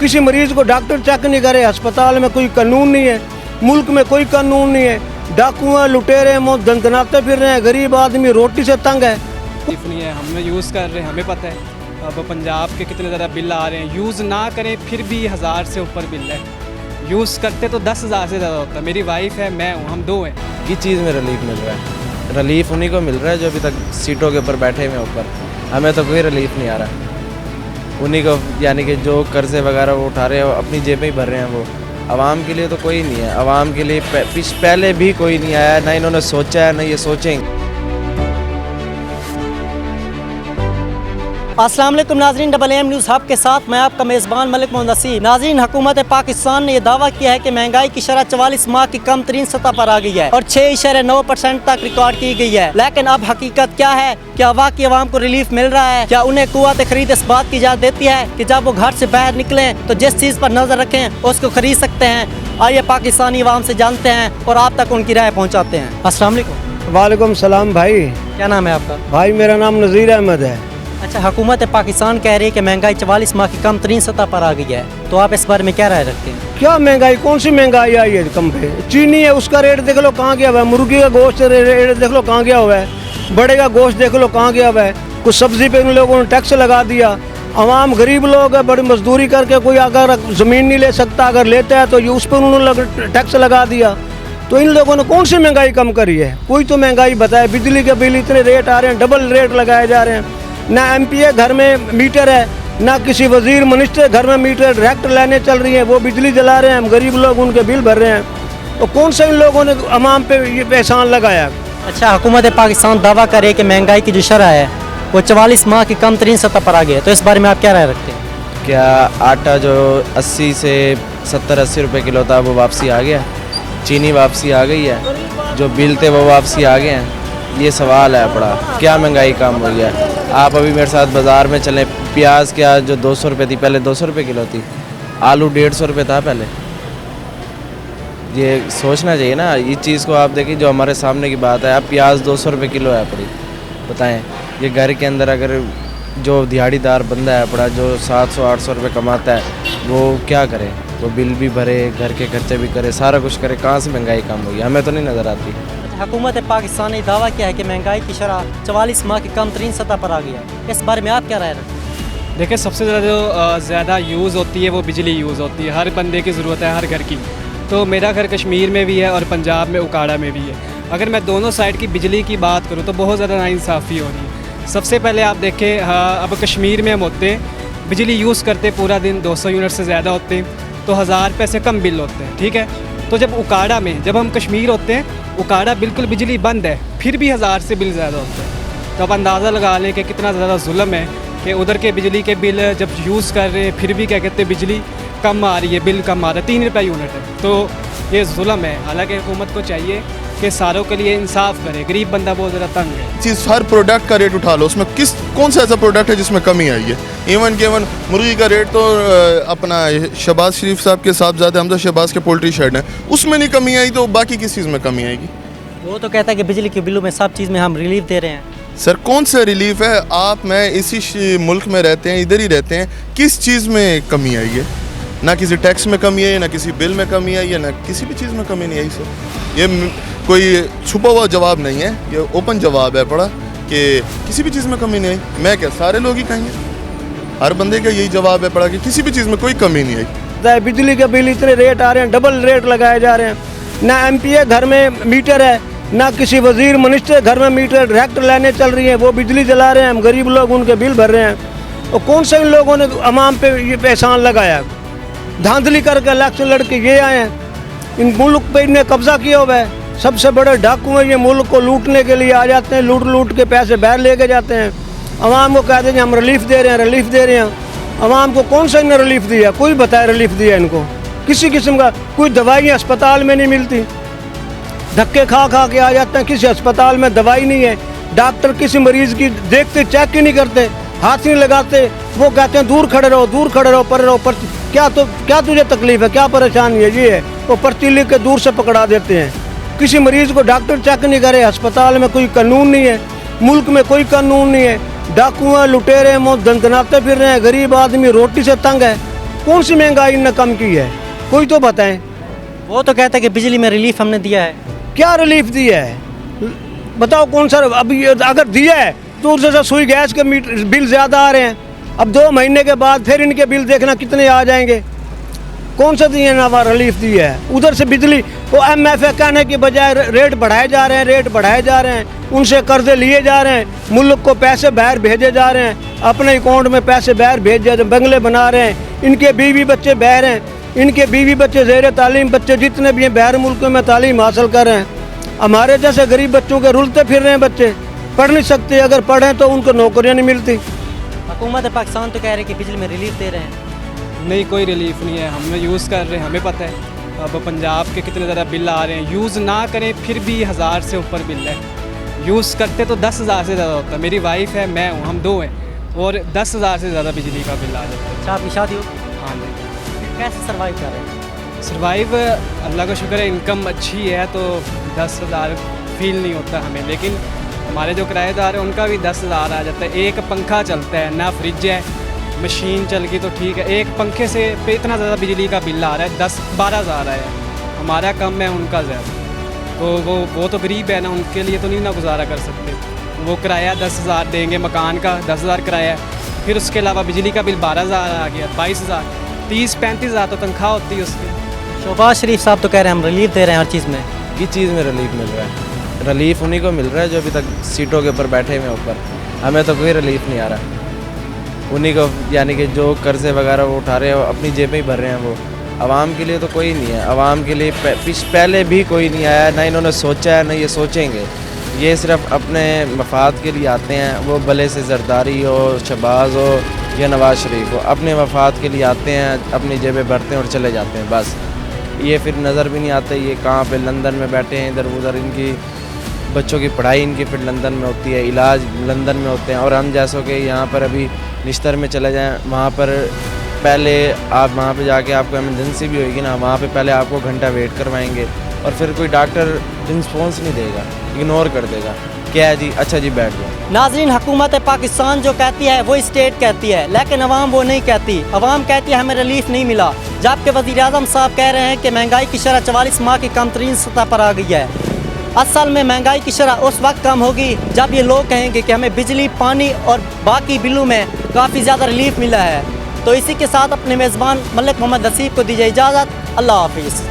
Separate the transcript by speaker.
Speaker 1: किसी मरीज को डॉक्टर चेक नहीं करे, अस्पताल में कोई कानून नहीं है, मुल्क में कोई कानून नहीं है, डाकू हैं, लुटेरे मौत दंदनाते फिर रहे हैं, गरीब आदमी रोटी से तंग है।
Speaker 2: नहीं है, हम यूज़ कर रहे हैं, हमें पता है। अब पंजाब के कितने ज़्यादा बिल आ रहे हैं, यूज़ ना करें फिर भी 1000 से ऊपर बिल है, यूज़ करते तो 10,000 से ज़्यादा होता है। मेरी वाइफ है, मैं हूँ, हम दो हैं।
Speaker 3: किस चीज़ में रिलीफ मिल रहा है? रिलीफ उन्हीं को मिल रहा है जो अभी तक सीटों के ऊपर बैठे हुए ऊपर, हमें तो कोई रिलीफ नहीं आ रहा। उन्हीं को यानी कि जो कर्जे वगैरह वो उठा रहे हैं अपनी जेब में ही भर रहे हैं, वो आवाम के लिए तो कोई नहीं है। आवाम के लिए पहले भी कोई नहीं आया, ना इन्होंने सोचा है, ना ये सोचेंगे।
Speaker 4: अस्सलाम वालेकुम नाज़रीन, डबल एम न्यूज़ हब के साथ मैं आपका मेज़बान मलिक मोहम्मद नसीर। नाज़रीन, हुकूमत पाकिस्तान ने यह दावा किया है कि महंगाई की शरह 44 माह की कम तरीन सतह पर आ गई है और 6.9% तक रिकॉर्ड की गई है। लेकिन अब हकीकत क्या है? क्या वाकई आवाम को रिलीफ मिल रहा है? क्या उन्हें कुव्वत खरीद इस बात की इजाज़त देती है कि जब वो घर से बाहर निकलें तो जिस चीज़ पर नज़र रखें उसको खरीद सकते हैं? आइए पाकिस्तानी अवाम से जानते हैं और आप तक उनकी राय पहुँचाते हैं। अस्सलाम वालेकुम।
Speaker 1: वालेकुम सलाम भाई।
Speaker 4: क्या नाम है आपका?
Speaker 1: भाई मेरा नाम नज़ीर अहमद है।
Speaker 4: अच्छा, हुकूमत पाकिस्तान कह रही है कि महंगाई 44 माह की कम तरीन सतह पर आ गई है, तो आप इस बारे में क्या राय रखते हैं?
Speaker 1: क्या महंगाई, कौन सी महंगाई आई है कम पे? चीनी है, उसका रेट देख लो कहाँ गया हुआ है, मुर्गी का गोश्त रेट देख लो कहाँ गया हुआ है, बड़े का गोश्त देख लो कहाँ गया हुआ है, कुछ सब्जी पे इन लोगों ने टैक्स लगा दिया। आवाम गरीब लोग है, बड़ी मजदूरी करके कोई अगर ज़मीन नहीं ले सकता, अगर लेता है तो ये उस पर उन्होंने टैक्स लगा दिया। तो इन लोगों ने कौन सी महंगाई कम करी है? कोई तो महंगाई बताए। बिजली के बिल इतने रेट आ रहे हैं, डबल रेट लगाए जा रहे हैं। ना एमपीए घर में मीटर है, ना किसी वजीर मिनिस्टर घर में मीटर, डायरेक्ट लाइनें चल रही हैं, वो बिजली जला रहे हैं, हम गरीब लोग उनके बिल भर रहे हैं। तो कौन सा इन लोगों ने अवाम पे ये एहसान लगाया?
Speaker 4: अच्छा, हुकूमत पाकिस्तान दावा करे कि महंगाई की जो शरह है वो 44 माह की कम तरीन सतह पर आ गई है, तो इस बारे में आप क्या राय रखते हैं?
Speaker 3: क्या आटा जो 80 से 70-80 रुपये किलो था वो वापसी आ गया? चीनी वापसी आ गई है? जो बिल थे वो वापसी आ गए हैं? ये सवाल है बड़ा। क्या महंगाई कम हुई है? आप अभी मेरे साथ बाज़ार में चलें, प्याज क्या जो 200 रुपये थी पहले 200 रुपये किलो थी, आलू 150 रुपये था पहले। ये सोचना चाहिए ना, इस चीज़ को आप देखिए, जो हमारे सामने की बात है। अब प्याज 200 रुपये किलो है पड़ी, बताएं ये घर के अंदर अगर जो दिहाड़ीदार बंदा है पड़ा, जो 700-800 रुपये कमाता है, वो क्या करे? वो बिल भी भरे, घर के खर्चे भी करे, सारा कुछ करे, कहाँ से महंगाई कम हुई? हमें तो नहीं नज़र आती।
Speaker 4: हुकूमत पाकिस्तान ने दावा किया है कि महंगाई की शरह 44 माह की कम तरीन सतह पर आ गई है, इस बारे में आप क्या राय रखते हैं?
Speaker 2: देखिए, सबसे ज़्यादा जो ज़्यादा यूज़ होती है वो बिजली यूज़ होती है, हर बंदे की ज़रूरत है, हर घर की। तो मेरा घर कश्मीर में भी है और पंजाब में उकाड़ा में भी है। अगर मैं दोनों साइड की बिजली की बात करूँ तो बहुत ज़्यादा नाइंसाफ़ी हो रही है। सबसे पहले आप देखें, अब कश्मीर में हम होते हैं, बिजली यूज़ करते पूरा दिन 200 यूनिट से ज़्यादा होते हैं, तो 1000 रुपये से कम बिल होते हैं, ठीक है। तो जब उकाड़ा में, जब हम कश्मीर होते हैं, उकाड़ा बिल्कुल बिजली बंद है, फिर भी 1000 से बिल ज़्यादा होते हैं। तो आप अंदाज़ा लगा लें कि कितना ज़्यादा जुल्म है कि उधर के बिजली के बिल जब यूज़ कर रहे हैं फिर भी क्या कहते हैं बिजली कम आ रही है, बिल कम आ रहा है, 3 रुपये यूनिट है। तो ये जुल्म है। हालांकि हुकूमत को चाहिए कि सारों के लिए इंसाफ करे, गरीब बंदा बहुत ज़्यादा तंग है।
Speaker 5: चीज़ हर प्रोडक्ट का रेट उठा लो, उसमें कौन सा ऐसा प्रोडक्ट है जिसमें कमी आई है? इवन मुर्गी का रेट तो अपना शहबाज शरीफ साहब के साहबजादे हमजा शहबाज के पोल्ट्री शेड है, उसमें नहीं कमी आई, तो बाकी किस चीज़ में कमी आएगी?
Speaker 4: वो तो कहता है कि बिजली के बिलों में सब चीज़ में हम रिलीफ दे रहे हैं।
Speaker 5: सर, कौन सा रिलीफ है? आप मैं इसी मुल्क में रहते हैं, इधर ही रहते हैं, किस चीज़ में कमी आई है? ना किसी टैक्स में कमी आई है, ना किसी बिल में कमी आई है, ना किसी भी चीज़ में कमी नहीं आई। सर, ये कोई छुपा हुआ जवाब नहीं है, ये ओपन जवाब है बड़ा कि किसी भी चीज़ में कमी नहीं आई। मैं क्या, सारे लोग ही कहेंगे, हर बंदे का यही जवाब है पड़ा कि किसी भी चीज़ में कोई कमी नहीं आई।
Speaker 1: बिजली के बिल इतने रेट आ रहे हैं, डबल रेट लगाए जा रहे हैं। ना एमपीए घर में मीटर है, ना किसी वजीर मिनिस्टर घर में मीटर, डायरेक्ट लाइनें चल रही हैं, वो बिजली जला रहे हैं, हम गरीब लोग उनके बिल भर रहे हैं। तो कौन सा इन लोगों ने अवाम पे ये एहसान लगाया? धांधली करके इलेक्शन लड़के ये आए हैं, इन मुल्क पे इन्हें कब्जा किया हुआ है। सबसे बड़े डाकू हैं, ये मुल्क को लूटने के लिए आ जाते हैं, लूट के पैसे बाहर लेके जाते हैं। अवाम को कहते हैं हम रिलीफ दे रहे हैं, रिलीफ दे रहे हैं। अवाम को कौन सा इन्हें रिलीफ दिया? कोई बताए रिलीफ दिया इनको? किसी किस्म का कोई दवाई अस्पताल में नहीं मिलती, धक्के खा के आ जाते हैं। किसी अस्पताल में दवाई नहीं है, डॉक्टर किसी मरीज की देखते चेक ही नहीं करते, हाथ नहीं लगाते, वो कहते हैं दूर खड़े रहो, पर रहो, पर क्या तुझे तकलीफ है, क्या परेशानी है? ये है, वो पर्ची लिख के दूर से पकड़ा देते हैं। किसी मरीज को डॉक्टर चेक नहीं करे, अस्पताल में कोई कानून नहीं है, मुल्क में कोई कानून नहीं है, डाकू हैं, लुटेरे मौत दंदनाते फिर रहे हैं, गरीब आदमी रोटी से तंग है। कौन सी महंगाई इनने कम की है, कोई तो बताएं।
Speaker 4: वो तो कहते हैं कि बिजली में रिलीफ हमने दिया है।
Speaker 1: क्या रिलीफ दिया है, बताओ कौन सा। अभी अगर दिया है तो उससे सुई गैस के मीटर बिल ज़्यादा आ रहे हैं। अब 2 महीने के बाद फिर इनके बिल देखना कितने आ जाएंगे। कौन सा दिए ना रिलीफ दिया है। उधर से बिजली वो MFA कहने की बजाय रेट बढ़ाए जा रहे हैं, रेट बढ़ाए जा रहे हैं, उनसे कर्जे लिए जा रहे हैं, मुल्क को पैसे बाहर भेजे जा रहे हैं, अपने अकाउंट में पैसे बाहर भेज जा रहे हैं, बंगले बना रहे हैं, इनके बीवी बच्चे बाहर हैं, इनके बीवी बच्चे ज़ेर तालीम बच्चे जितने भी हैं बाहर मुल्कों में तालीम हासिल कर रहे हैं। हमारे जैसे गरीब बच्चों के रुलते फिर रहे हैं बच्चे, पढ़ नहीं सकते, अगर पढ़ें तो उनको नौकरियाँ नहीं मिलती।
Speaker 4: हुकूमत पाकिस्तान तो कह रही है कि बिजली में रिलीफ दे रहे हैं।
Speaker 2: नहीं, कोई रिलीफ नहीं है, हम यूज़ कर रहे हैं, हमें पता है। अब पंजाब के कितने ज़्यादा बिल आ रहे हैं, यूज़ ना करें फिर भी 1000 से ऊपर बिल है, यूज़ करते तो 10,000 से ज़्यादा होता है। मेरी वाइफ है, मैं हूँ, हम 2 हैं, और 10,000 से ज़्यादा बिजली का बिल आ जाता है।
Speaker 4: अच्छा, आपकी शादी हो?
Speaker 2: हाँ जी।
Speaker 4: कैसे सर्वाइव कर रहे हैं?
Speaker 2: सर्वाइव अल्लाह का शुक्र है, इनकम अच्छी है तो 10,000 फील नहीं होता हमें, लेकिन हमारे जो किराएदार हैं उनका भी 10,000 आ जाता है। एक पंखा चलता है, ना फ्रिज है, मशीन चल गई तो ठीक है, एक पंखे से पे इतना ज़्यादा बिजली का बिल आ रहा है, 10-12 हज़ार है। हमारा कम है, उनका ज़्यादा, तो वो तो गरीब है ना, उनके लिए तो नहीं ना गुजारा कर सकते। वो किराया 10,000 देंगे, मकान का 10,000 किराया है, फिर उसके अलावा बिजली का बिल 12,000 आ गया, 22,000, 30-35 हज़ार तो तनख्वाह होती है उसकी।
Speaker 4: शहबाज शरीफ साहब तो कह रहे हैं हम रिलीफ दे रहे हैं हर चीज़ में।
Speaker 3: किस चीज़ में रिलीफ मिल रहा है? रिलीफ उन्हीं को मिल रहा है जो अभी तक सीटों के ऊपर बैठे हुए ऊपर, हमें तो कोई रिलीफ नहीं आ रहा। उन्हीं को, यानी कि जो कर्जे वगैरह वो उठा रहे हैं अपनी जेबें ही भर रहे हैं, वो आवाम के लिए तो कोई नहीं है। आवाम के लिए पहले भी कोई नहीं आया, ना इन्होंने सोचा है, ना ये सोचेंगे। ये सिर्फ अपने मफाद के लिए आते हैं, वो भले से जरदारी हो, शहबाज हो या नवाज़ शरीफ हो, अपने मफाद के लिए आते हैं, अपनी जेबें भरते हैं और चले जाते हैं बस। ये फिर नज़र भी नहीं आते ये कहाँ पे लंदन में बैठे हैं, इधर उधर। इनकी बच्चों की पढ़ाई इनकी फिर लंदन में होती है, इलाज लंदन में होते हैं, और हम जैसों के यहाँ पर अभी निश्तर में चले जाएं, वहाँ पर पहले आप वहाँ पे जाके आपको इमरजेंसी भी होगी ना, वहाँ पे पहले आपको घंटा वेट करवाएंगे और फिर कोई डॉक्टर रिस्पॉन्स नहीं देगा, इग्नोर कर देगा, क्या है जी, अच्छा जी बैठ जाओ।
Speaker 4: नाज़रीन, हुकूमत पाकिस्तान जो कहती है वो स्टेट कहती है, लेकिन अवाम वो नहीं कहती। अवाम कहती है हमें रिलीफ नहीं मिला, जबकि वज़ीर-ए-आज़म साहब कह रहे हैं कि महंगाई की शरह 44 माह की कम तरीन सतह पर आ गई है। असल में महंगाई की शरह उस वक्त कम होगी जब ये लोग कहेंगे कि हमें बिजली, पानी और बाकी बिलों में काफ़ी ज़्यादा रिलीफ मिला है। तो इसी के साथ अपने मेज़बान मलिक मोहम्मद नसीब को दीजिए इजाज़त। अल्लाह हाफिज़।